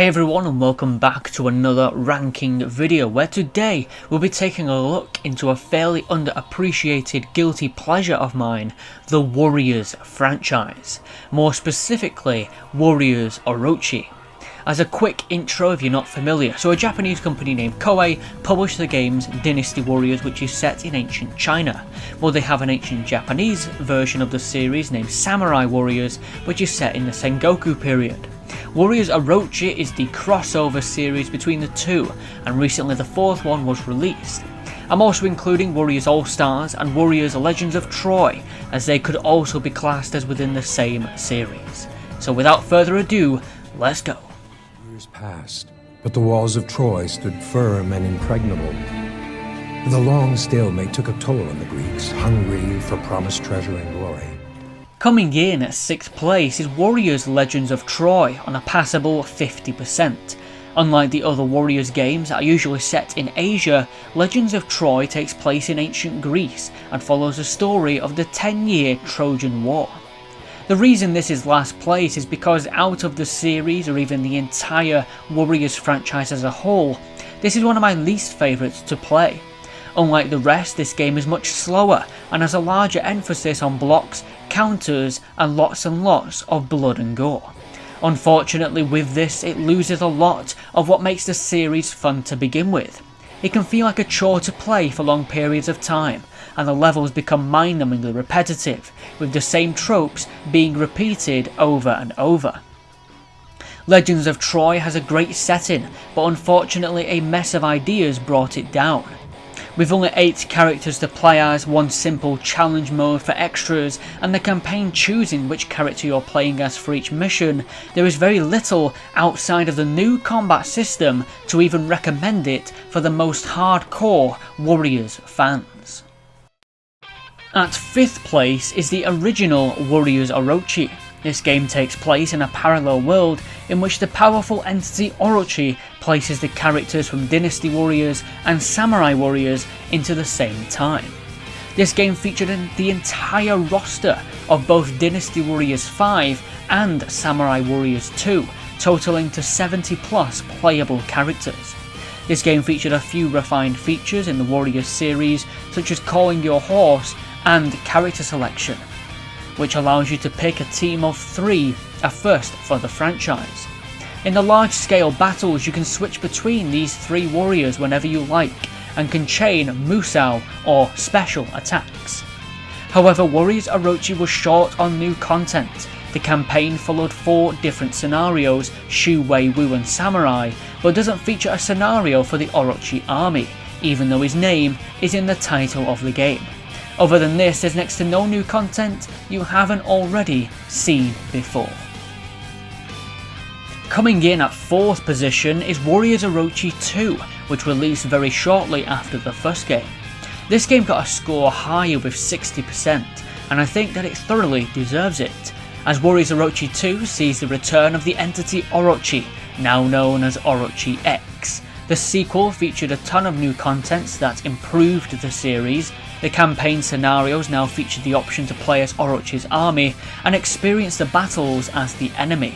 Hey everyone, and welcome back to another ranking video where today we'll be taking a look into a fairly underappreciated guilty pleasure of mine, the Warriors franchise, more specifically Warriors Orochi. As a quick intro if you're not familiar, so a Japanese company named Koei published the games Dynasty Warriors, which is set in ancient China, while they have an ancient Japanese version of the series named Samurai Warriors, which is set in the Sengoku period. Warriors Orochi is the crossover series between the two, and recently the fourth one was released. I'm also including Warriors All-Stars and Warriors Legends of Troy, as they could also be classed as within the same series. So without further ado, let's go. Years passed, but the walls of Troy stood firm and impregnable. The long stalemate took a toll on the Greeks, hungry for promised treasure and glory. Coming in at 6th place is Warriors Legends of Troy on a passable 50%. Unlike the other Warriors games that are usually set in Asia, Legends of Troy takes place in ancient Greece and follows the story of the 10-year Trojan War. The reason this is last place is because out of the series, or even the entire Warriors franchise as a whole, this is one of my least favourites to play. Unlike the rest, this game is much slower and has a larger emphasis on blocks, counters and lots of blood and gore. Unfortunately with this, it loses a lot of what makes the series fun to begin with. It can feel like a chore to play for long periods of time, and the levels become mind-numbingly repetitive, with the same tropes being repeated over and over. Legends of Troy has a great setting, but unfortunately a mess of ideas brought it down. With only 8 characters to play as, one simple challenge mode for extras, and the campaign choosing which character you're playing as for each mission, there is very little outside of the new combat system to even recommend it for the most hardcore Warriors fans. At 5th place is the original Warriors Orochi. This game takes place in a parallel world in which the powerful entity OROCHIE places the characters from Dynasty Warriors and Samurai Warriors into the same time. This game featured the entire roster of both Dynasty Warriors 5 and Samurai Warriors 2, totaling to 70 plus playable characters. This game featured a few refined features in the Warriors series, such as calling your horse and character selection, which allows you to pick a team of 3, a first for the franchise. In the large scale battles, you can switch between these 3 warriors whenever you like, and can chain Musou or special attacks. However, Warriors Orochi was short on new content. The campaign followed 4 different scenarios, Shu, Wei, Wu and Samurai, but doesn't feature a scenario for the Orochi army, even though his name is in the title of the game. Other than this, there's next to no new content you haven't already seen before. Coming in at 4th position is Warriors Orochi 2, which released very shortly after the first game. This game got a score higher with 60%, and I think that it thoroughly deserves it, as Warriors Orochi 2 sees the return of the entity Orochi, now known as Orochi X. The sequel featured a ton of new contents that improved the series. The campaign scenarios now featured the option to play as Orochi's army and experience the battles as the enemy.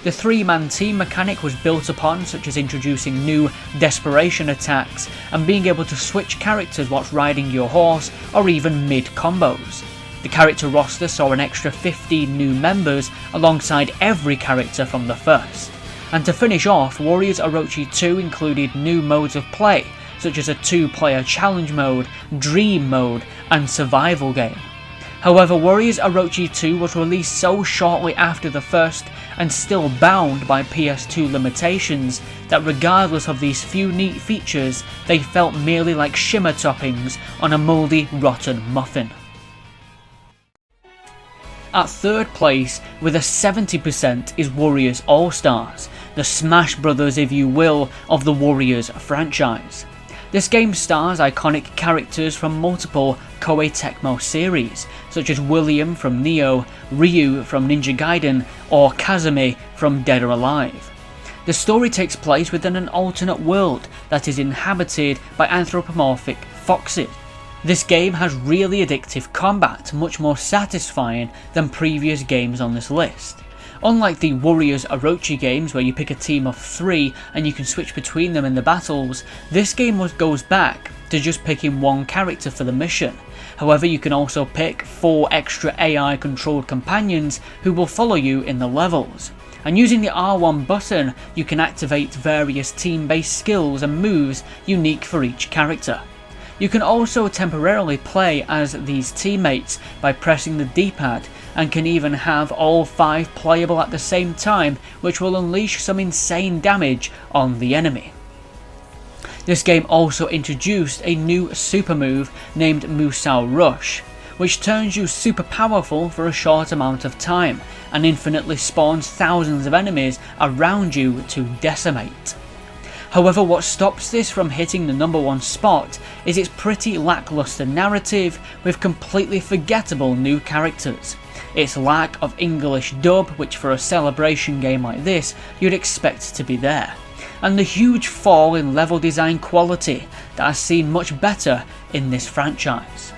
The 3-man team mechanic was built upon, such as introducing new desperation attacks and being able to switch characters whilst riding your horse or even mid-combos. The character roster saw an extra 15 new members alongside every character from the first. And to finish off, Warriors Orochi 2 included new modes of play, such as a 2-player challenge mode, dream mode and survival game. However, Warriors Orochi 2 was released so shortly after the first and still bound by PS2 limitations that regardless of these few neat features, they felt merely like shimmer toppings on a mouldy, rotten muffin. At 3rd place, with a 70%, is Warriors All-Stars, the Smash Brothers if you will of the Warriors franchise. This game stars iconic characters from multiple Koei Tecmo series, such as William from Neo, Ryu from Ninja Gaiden, or Kazumi from Dead or Alive. The story takes place within an alternate world that is inhabited by anthropomorphic foxes. This game has really addictive combat, much more satisfying than previous games on this list. Unlike the Warriors Orochi games where you pick a team of 3 and you can switch between them in the battles, this game goes back to just picking one character for the mission. However, you can also pick 4 extra AI controlled companions who will follow you in the levels. And using the R1 button, you can activate various team-based skills and moves unique for each character. You can also temporarily play as these teammates by pressing the D-pad, and can even have all 5 playable at the same time, which will unleash some insane damage on the enemy. This game also introduced a new super move named Musou Rush, which turns you super powerful for a short amount of time, and infinitely spawns thousands of enemies around you to decimate. However, what stops this from hitting the #1 spot is its pretty lackluster narrative with completely forgettable new characters, its lack of English dub, which for a celebration game like this you'd expect to be there, and the huge fall in level design quality that has seen much better in this franchise.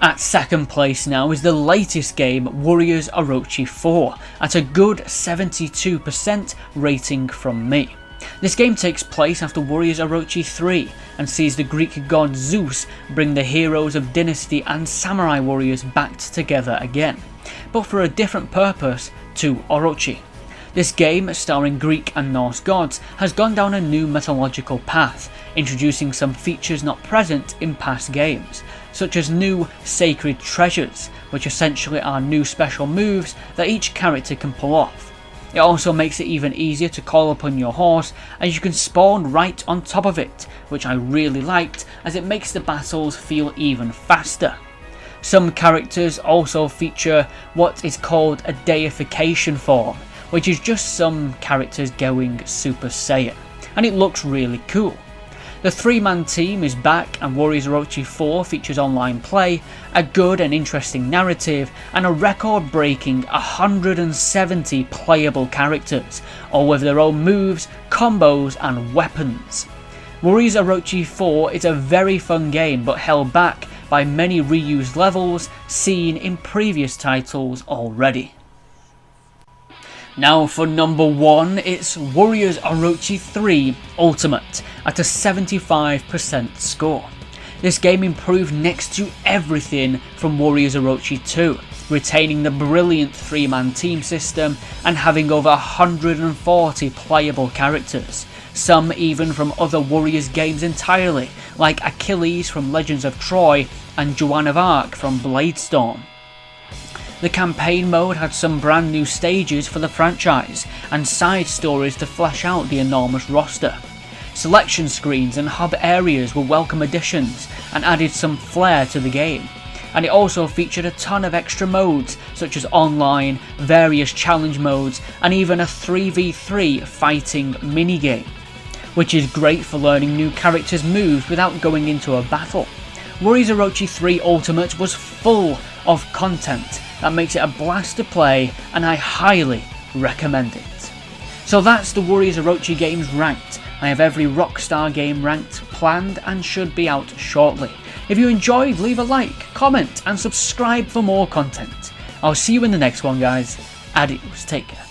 At second place now is the latest game, Warriors Orochi 4, at a good 72% rating from me. This game takes place after Warriors Orochi 3 and sees the Greek god Zeus bring the heroes of Dynasty and Samurai warriors back together again, but for a different purpose, to Orochi. This game, starring Greek and Norse gods, has gone down a new mythological path, introducing some features not present in past games, such as new sacred treasures, which essentially are new special moves that each character can pull off. It also makes it even easier to call upon your horse, as you can spawn right on top of it, which I really liked as it makes the battles feel even faster. Some characters also feature what is called a deification form, which is just some characters going Super Saiyan, and it looks really cool. The 3-man team is back, and Warriors Orochi 4 features online play, a good and interesting narrative, and a record-breaking 170 playable characters, all with their own moves, combos and weapons. Warriors Orochi 4 is a very fun game, but held back by many reused levels seen in previous titles already. Now for number 1, it's Warriors Orochi 3 Ultimate at a 75% score. This game improved next to everything from Warriors Orochi 2, retaining the brilliant 3-man team system and having over 140 playable characters, some even from other Warriors games entirely, like Achilles from Legends of Troy and Joan of Arc from Bladestorm. The campaign mode had some brand new stages for the franchise, and side stories to flesh out the enormous roster. Selection screens and hub areas were welcome additions and added some flair to the game, and it also featured a ton of extra modes such as online, various challenge modes, and even a 3v3 fighting minigame, which is great for learning new characters' moves without going into a battle. Warriors Orochi 3 Ultimate was full of content that makes it a blast to play, and I highly recommend it. So that's the Warriors Orochi games ranked. I have every Rockstar game ranked planned and should be out shortly. If you enjoyed, leave a like, comment and subscribe for more content. I'll see you in the next one, guys. Adios, take care.